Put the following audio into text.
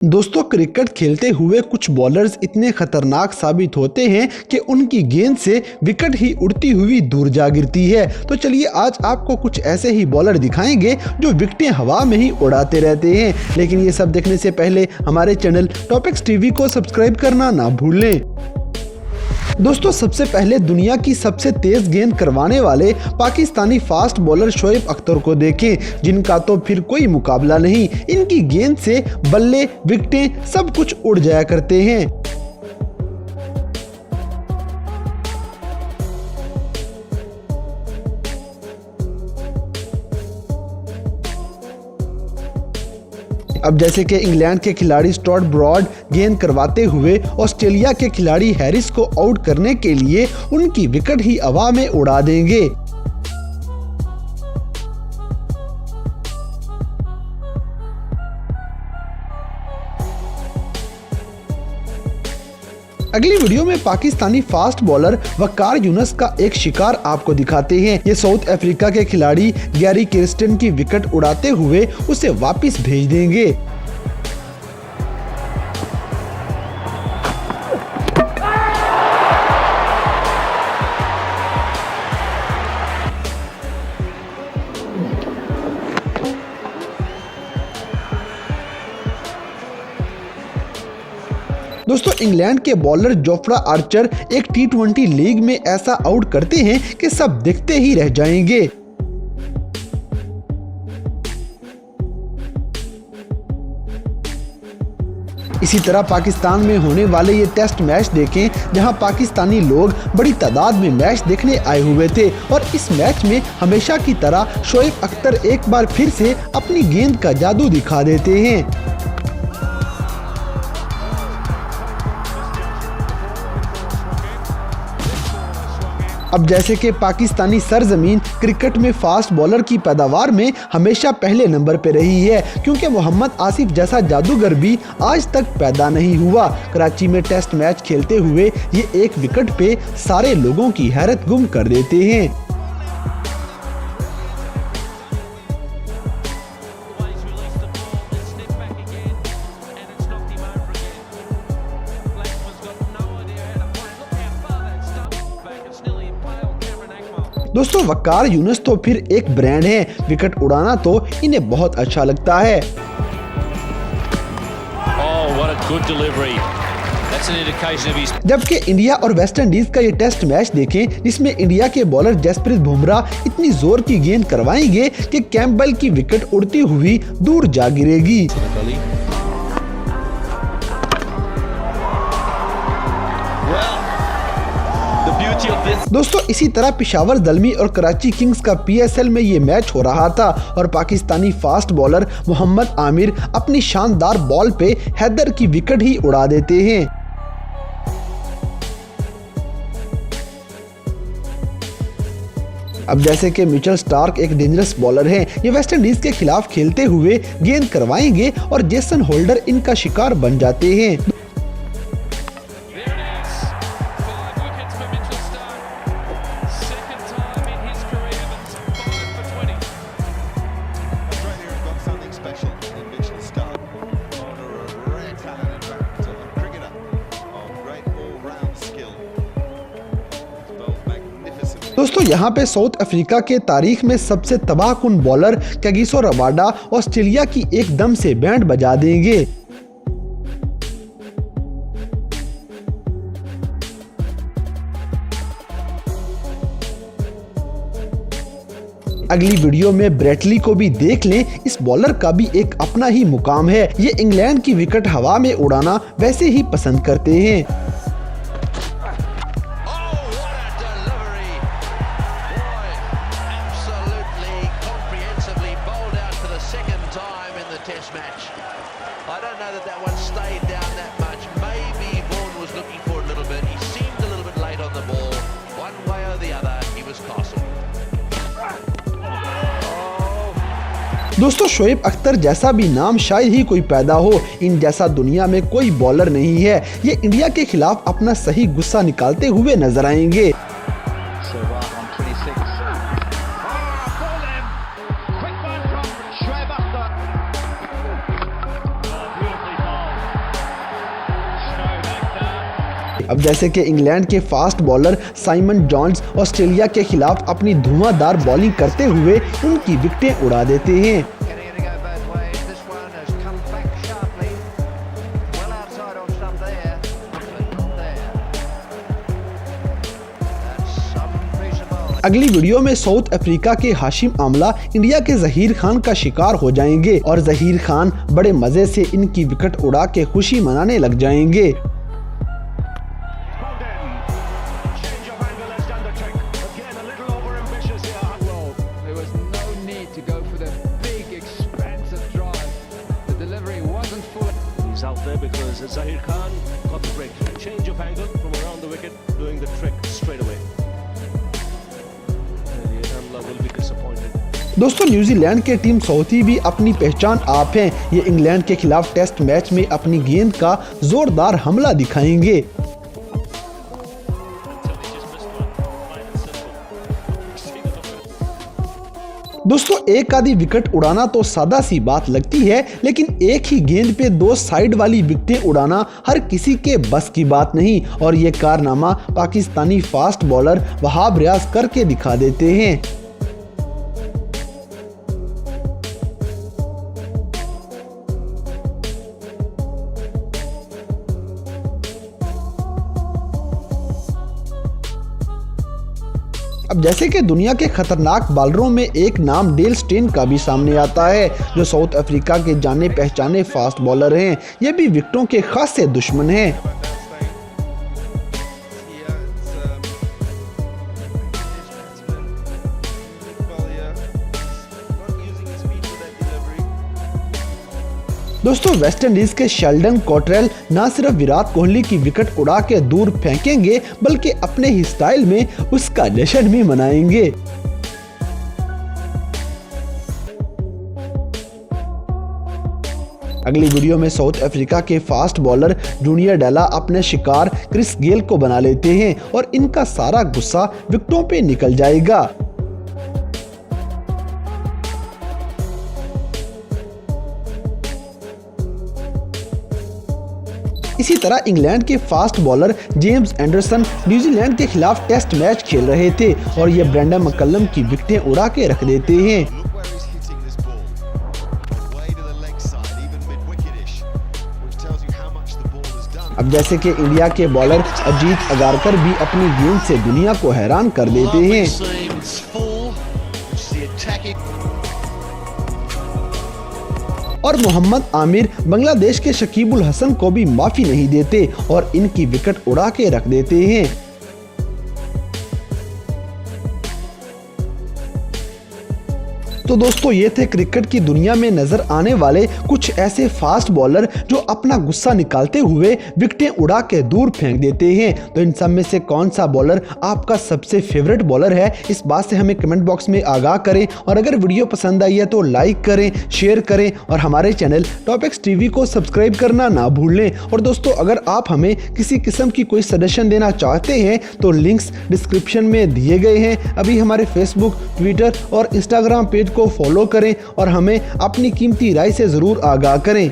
दोस्तों, क्रिकेट खेलते हुए कुछ बॉलर्स इतने खतरनाक साबित होते हैं कि उनकी गेंद से विकेट ही उड़ती हुई दूर जा गिरती है। तो चलिए आज आपको कुछ ऐसे ही बॉलर दिखाएंगे जो विकेटें हवा में ही उड़ाते रहते हैं। लेकिन ये सब देखने से पहले हमारे चैनल टॉपिक्स टीवी को सब्सक्राइब करना ना भूलें। दोस्तों, सबसे पहले दुनिया की सबसे तेज गेंद करवाने वाले पाकिस्तानी फास्ट बॉलर शोएब अख्तर को देखें, जिनका तो फिर कोई मुकाबला नहीं। इनकी गेंद से बल्ले, विकेटें सब कुछ उड़ जाया करते हैं। अब जैसे कि इंग्लैंड के खिलाड़ी स्टुअर्ट ब्रॉड गेंद करवाते हुए ऑस्ट्रेलिया के खिलाड़ी हैरिस को आउट करने के लिए उनकी विकेट ही हवा में उड़ा देंगे। अगली वीडियो में पाकिस्तानी फास्ट बॉलर वकार यूनुस का एक शिकार आपको दिखाते हैं। ये साउथ अफ्रीका के खिलाड़ी गैरी किर्स्टन की विकेट उड़ाते हुए उसे वापस भेज देंगे। दोस्तों, इंग्लैंड के बॉलर जोफ्रा आर्चर एक T20 लीग में ऐसा आउट करते हैं कि सब देखते ही रह जाएंगे। इसी तरह पाकिस्तान में होने वाले ये टेस्ट मैच देखें, जहां पाकिस्तानी लोग बड़ी तादाद में मैच देखने आए हुए थे और इस मैच में हमेशा की तरह शोएब अख्तर एक बार फिर से अपनी गेंद का जादू दिखा देते हैं। अब जैसे कि पाकिस्तानी सरजमीन क्रिकेट में फास्ट बॉलर की पैदावार में हमेशा पहले नंबर पे रही है, क्योंकि मोहम्मद आसिफ जैसा जादूगर भी आज तक पैदा नहीं हुआ। कराची में टेस्ट मैच खेलते हुए ये एक विकेट पे सारे लोगों की हैरत गुम कर देते हैं। दोस्तों, वकार यूनुस तो फिर एक ब्रांड है। विकेट उड़ाना तो इन्हें बहुत अच्छा लगता है। जबकि इंडिया और वेस्ट इंडीज का ये टेस्ट मैच देखें, जिसमें इंडिया के बॉलर जसप्रीत बुमराह इतनी जोर की गेंद करवाएंगे कि कैम्पबेल की विकेट उड़ती हुई दूर जा गिरेगी। दोस्तों, इसी तरह पेशावर ज़ल्मी और कराची किंग्स का PSL में ये मैच हो रहा था और पाकिस्तानी फास्ट बॉलर मोहम्मद आमिर अपनी शानदार बॉल पे हैदर की विकेट ही उड़ा देते हैं। अब जैसे कि मिचेल स्टार्क एक डेंजरस बॉलर हैं, ये वेस्ट इंडीज के खिलाफ खेलते हुए गेंद करवाएंगे और जेसन होल्डर इनका शिकार बन जाते हैं। दोस्तों, यहाँ पे साउथ अफ्रीका के तारीख में सबसे तबाहकुन बॉलर कैगिसो रबाडा ऑस्ट्रेलिया की एकदम से बैंड बजा देंगे। अगली वीडियो में ब्रेटली को भी देख लें। इस बॉलर का भी एक अपना ही मुकाम है। ये इंग्लैंड की विकेट हवा में उड़ाना वैसे ही पसंद करते हैं। दोस्तों, शोएब अख्तर जैसा भी नाम शायद ही कोई पैदा हो। इन जैसा दुनिया में कोई बॉलर नहीं है। ये इंडिया के खिलाफ अपना सही गुस्सा निकालते हुए नजर आएंगे। अब जैसे कि इंग्लैंड के fast bowler Simon Jones Australia के खिलाफ अपनी धुआंधार बॉलिंग करते हुए उनकी विकेटें उड़ा देते हैं। अगली वीडियो में साउथ अफ्रीका के हाशिम आमला इंडिया के जहीर खान का शिकार हो जाएंगे और जहीर खान बड़े मजे से इनकी विकेट उड़ा के खुशी मनाने लग जाएंगे। Out there because Zahir Khan got the break. Change of angle from around the wicket, doing the trick straight away. Amla will be disappointed. दोस्तों न्यूजीलैंड के टीम सऊथी भी अपनी पहचान आप हैं। ये इंग्लैंड के खिलाफ टेस्ट मैच में अपनी गेंद का जोरदार हमला दिखाएंगे। दोस्तों एक आधी विकेट उड़ाना तो सादा सी बात लगती है, लेकिन एक ही गेंद पे 2 साइड वाली विकेटें उड़ाना हर किसी के बस की बात नहीं और ये कारनामा पाकिस्तानी फास्ट बॉलर वहाब रियाज करके दिखा देते हैं। अब जैसे कि दुनिया के खतरनाक बॉलरों में एक नाम डेल स्टेन का भी सामने आता है, जो साउथ अफ्रीका के जाने पहचाने फास्ट बॉलर हैं। ये भी विकेटों के खासे दुश्मन हैं। दोस्तों वेस्ट इंडीज के शेल्डन कॉटरेल न सिर्फ विराट कोहली की विकेट उड़ा के दूर फेंकेंगे बल्कि अपने ही स्टाइल में उसका जश्न भी मनाएंगे। अगली वीडियो में साउथ अफ्रीका के फास्ट बॉलर जूनियर डेला अपने शिकार क्रिस गेल को बना लेते हैं और इनका सारा गुस्सा विकेटों पे निकल जाएगा। इसी तरह इंग्लैंड के fast bowler James Anderson New Zealand के खिलाफ टेस्ट मैच खेल रहे थे और ये ब्रेंडन मैकलम की विकेटें उड़ा के रख देते हैं। अब जैसे कि इंडिया के बॉलर अजीत अगारकर भी अपनी गेंद से दुनिया को हैरान कर देते हैं। और मोहम्मद आमिर बांग्लादेश के शकीबुल हसन को भी माफी नहीं देते और इनकी विकेट उड़ा के रख देते हैं। तो दोस्तों ये थे क्रिकेट की दुनिया में नजर आने वाले कुछ ऐसे फास्ट बॉलर जो अपना गुस्सा निकालते हुए विकेटें उड़ा के दूर फेंक देते हैं। तो इन सब में से कौन सा बॉलर आपका सबसे फेवरेट बॉलर है, इस बात से हमें कमेंट बॉक्स में आगाह करें। और अगर वीडियो पसंद आई है तो लाइक करें, शेयर करें और हमारे चैनल टॉपिक्स टीवी को सब्सक्राइब करना ना भूलें। और दोस्तों अगर आप हमें किसी किस्म की कोई सजेशन देना चाहते हैं तो लिंक्स डिस्क्रिप्शन में दिए गए हैं। अभी हमारे फेसबुक, ट्विटर और इंस्टाग्राम पेज को फॉलो करें और हमें अपनी कीमती राय से ज़रूर आगाह करें।